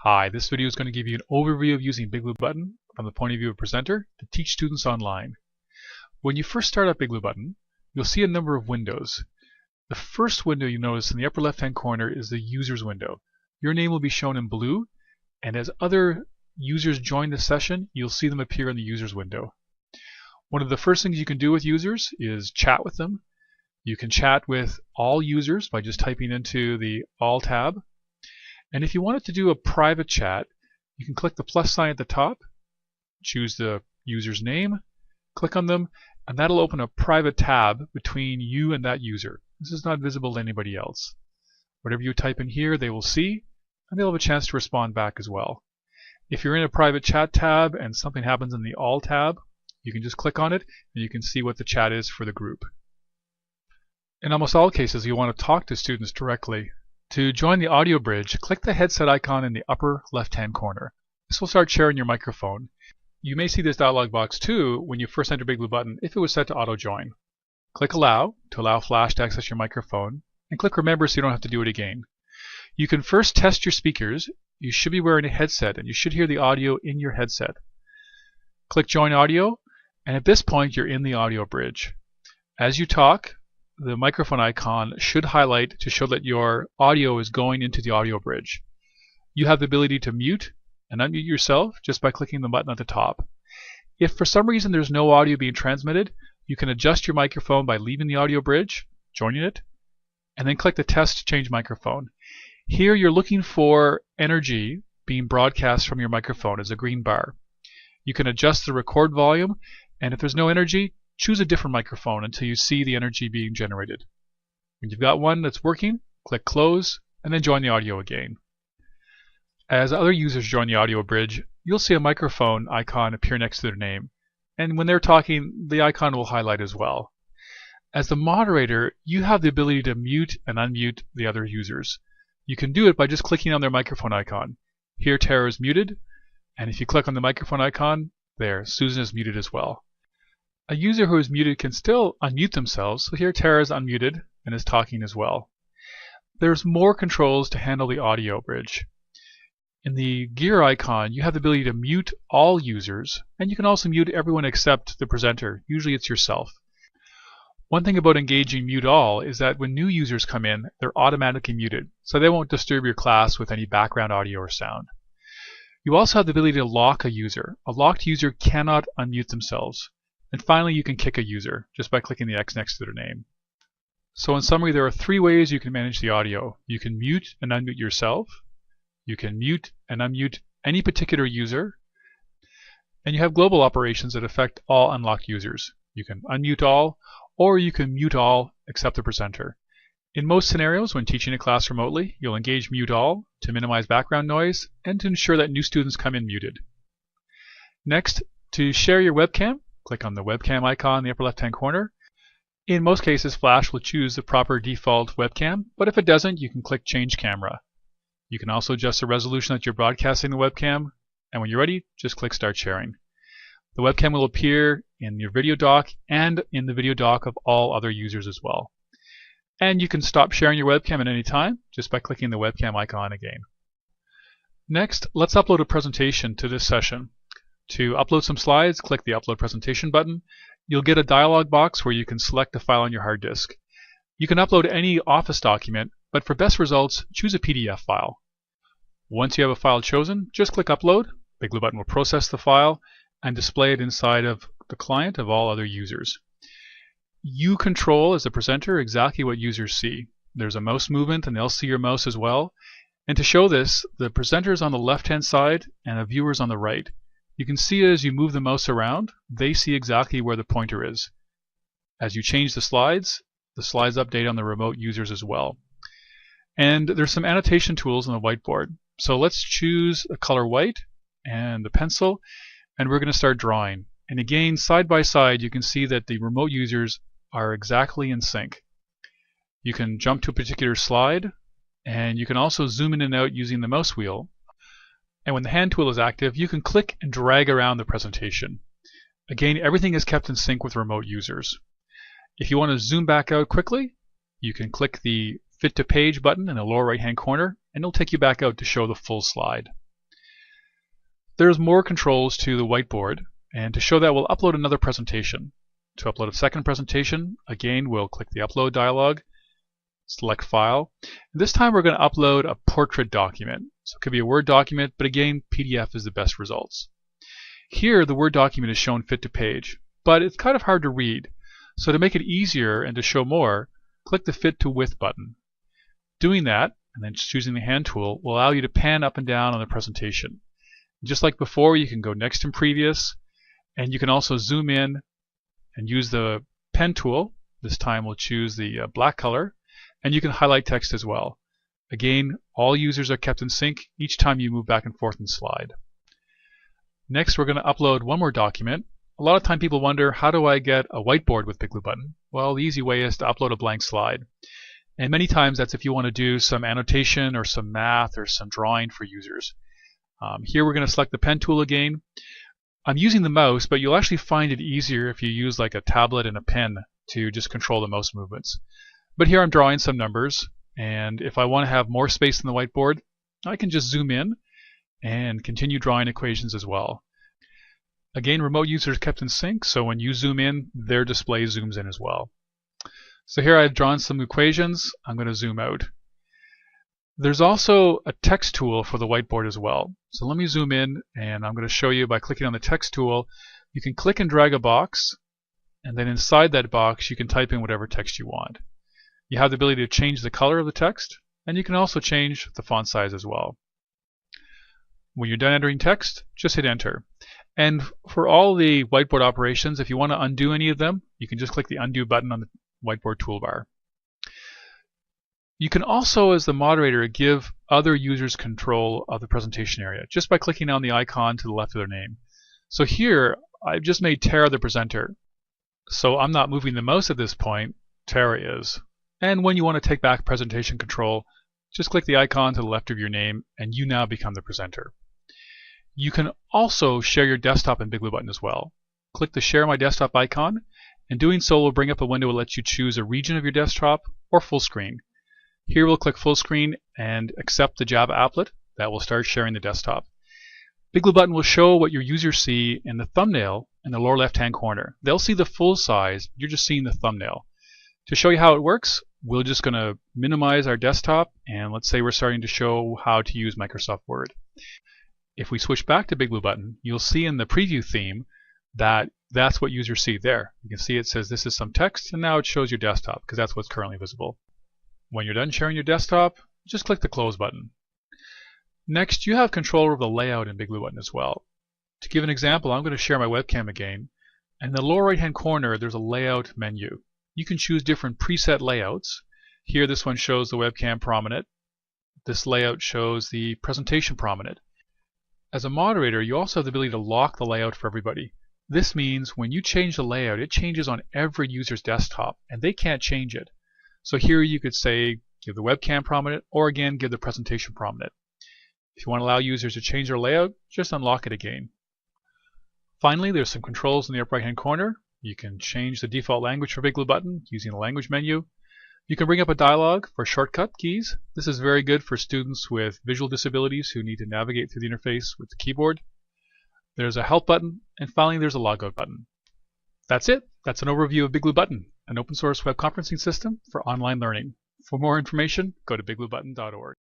Hi, this video is going to give you an overview of using Big Blue Button from the point of view of a presenter to teach students online. When you first start up Big Blue Button, you'll see a number of windows. The first window you notice in the upper left-hand corner is the Users window. Your name will be shown in blue, and as other users join the session, you'll see them appear in the Users window. One of the first things you can do with users is chat with them. You can chat with all users by just typing into the All tab. And if you wanted to do a private chat, you can click the plus sign at the top, choose the user's name, click on them, and that'll open a private tab between you and that user. This is not visible to anybody else. Whatever you type in here, they will see, and they'll have a chance to respond back as well. If you're in a private chat tab and something happens in the All tab, you can just click on it, and you can see what the chat is for the group. In almost all cases, you want to talk to students directly. To join the audio bridge, click the headset icon in the upper left-hand corner. This will start sharing your microphone. You may see this dialog box too when you first enter Big Blue Button if it was set to auto-join. Click Allow to allow Flash to access your microphone, and click Remember so you don't have to do it again. You can first test your speakers. You should be wearing a headset, and you should hear the audio in your headset. Click Join Audio, and at this point you're in the audio bridge. As you talk, the microphone icon should highlight to show that your audio is going into the audio bridge. You have the ability to mute and unmute yourself just by clicking the button at the top. If for some reason there's no audio being transmitted, you can adjust your microphone by leaving the audio bridge, joining it, and then click the Test Change Microphone. Here you're looking for energy being broadcast from your microphone as a green bar. You can adjust the record volume, and if there's no energy, choose a different microphone until you see the energy being generated. When you've got one that's working, click Close, and then join the audio again. As other users join the audio bridge, you'll see a microphone icon appear next to their name. And when they're talking, the icon will highlight as well. As the moderator, you have the ability to mute and unmute the other users. You can do it by just clicking on their microphone icon. Here, Tara is muted, and if you click on the microphone icon, there, Susan is muted as well. A user who is muted can still unmute themselves, so here Tara is unmuted and is talking as well. There's more controls to handle the audio bridge. In the gear icon, you have the ability to mute all users, and you can also mute everyone except the presenter. Usually it's yourself. One thing about engaging Mute All is that when new users come in, they're automatically muted, so they won't disturb your class with any background audio or sound. You also have the ability to lock a user. A locked user cannot unmute themselves. And finally, you can kick a user just by clicking the X next to their name. So in summary, there are three ways you can manage the audio. You can mute and unmute yourself. You can mute and unmute any particular user. And you have global operations that affect all unlocked users. You can unmute all, or you can mute all except the presenter. In most scenarios, when teaching a class remotely, you'll engage Mute All to minimize background noise and to ensure that new students come in muted. Next, to share your webcam, click on the webcam icon in the upper left-hand corner. In most cases, Flash will choose the proper default webcam, but if it doesn't, you can click Change Camera. You can also adjust the resolution that you're broadcasting the webcam, and when you're ready, just click Start Sharing. The webcam will appear in your video dock and in the video dock of all other users as well. And you can stop sharing your webcam at any time just by clicking the webcam icon again. Next, let's upload a presentation to this session. To upload some slides, click the Upload Presentation button. You'll get a dialog box where you can select a file on your hard disk. You can upload any Office document, but for best results, choose a PDF file. Once you have a file chosen, just click Upload. Big Blue Button will process the file and display it inside of the client of all other users. You control, as a presenter, exactly what users see. There's a mouse movement, and they'll see your mouse as well. And to show this, the presenter is on the left-hand side and the viewer is on the right. You can see as you move the mouse around, they see exactly where the pointer is. As you change the slides update on the remote users as well. And there's some annotation tools on the whiteboard. So let's choose a color white and the pencil, and we're going to start drawing. And again, side by side, you can see that the remote users are exactly in sync. You can jump to a particular slide, and you can also zoom in and out using the mouse wheel. And when the hand tool is active, you can click and drag around the presentation. Again, everything is kept in sync with remote users. If you want to zoom back out quickly, you can click the Fit to Page button in the lower right-hand corner, and it'll take you back out to show the full slide. There's more controls to the whiteboard, and to show that we'll upload another presentation. To upload a second presentation, again we'll click the upload dialog, select file. And this time we're going to upload a portrait document. So it could be a Word document, but again PDF is the best results. Here the Word document is shown fit to page, but it's kind of hard to read. So to make it easier and to show more, click the Fit to Width button. Doing that, and then choosing the hand tool, will allow you to pan up and down on the presentation. Just like before, you can go next and previous, and you can also zoom in and use the pen tool. This time we'll choose the black color, and you can highlight text as well. Again, all users are kept in sync each time you move back and forth in the slide. Next, we're going to upload one more document. A lot of time people wonder, how do I get a whiteboard with Big Blue Button? Well, the easy way is to upload a blank slide. And many times that's if you want to do some annotation or some math or some drawing for users. Here we're going to select the pen tool again. I'm using the mouse, but you'll actually find it easier if you use like a tablet and a pen to just control the mouse movements. But here I'm drawing some numbers, and if I want to have more space in the whiteboard, I can just zoom in and continue drawing equations as well. Again, remote users kept in sync, so when you zoom in, their display zooms in as well. So here I've drawn some equations. I'm going to zoom out. There's also a text tool for the whiteboard as well. So let me zoom in, and I'm going to show you by clicking on the text tool. You can click and drag a box, and then inside that box you can type in whatever text you want. You have the ability to change the color of the text, and you can also change the font size as well. When you're done entering text, just hit enter. And for all the whiteboard operations, if you want to undo any of them, you can just click the undo button on the whiteboard toolbar. You can also, as the moderator, give other users control of the presentation area just by clicking on the icon to the left of their name. So here, I've just made Tara the presenter. So I'm not moving the mouse at this point, Tara is. And when you want to take back presentation control, just click the icon to the left of your name, and you now become the presenter. You can also share your desktop in Big Blue Button as well. Click the Share My Desktop icon, and doing so will bring up a window that lets you choose a region of your desktop or full screen. Here we'll click full screen and accept the Java applet. That will start sharing the desktop. Big Blue Button will show what your users see in the thumbnail in the lower left-hand corner. They'll see the full size, you're just seeing the thumbnail. To show you how it works, we're just going to minimize our desktop, and let's say we're starting to show how to use Microsoft Word. If we switch back to Big Blue Button, you'll see in the preview theme that that's what users see there. You can see it says this is some text, and now it shows your desktop because that's what's currently visible. When you're done sharing your desktop, just click the close button. Next, you have control over the layout in Big Blue Button as well. To give an example, I'm going to share my webcam again. In the lower right hand corner, there's a layout menu. You can choose different preset layouts. Here, this one shows the webcam prominent. This layout shows the presentation prominent. As a moderator, you also have the ability to lock the layout for everybody. This means when you change the layout, it changes on every user's desktop, and they can't change it. So here you could say, give the webcam prominent, or again, give the presentation prominent. If you want to allow users to change their layout, just unlock it again. Finally, there's some controls in the upper right hand corner. You can change the default language for Big Blue Button using the language menu. You can bring up a dialog for shortcut keys. This is very good for students with visual disabilities who need to navigate through the interface with the keyboard. There's a help button, and finally there's a logout button. That's it. That's an overview of Big Blue Button, an open source web conferencing system for online learning. For more information, go to bigbluebutton.org.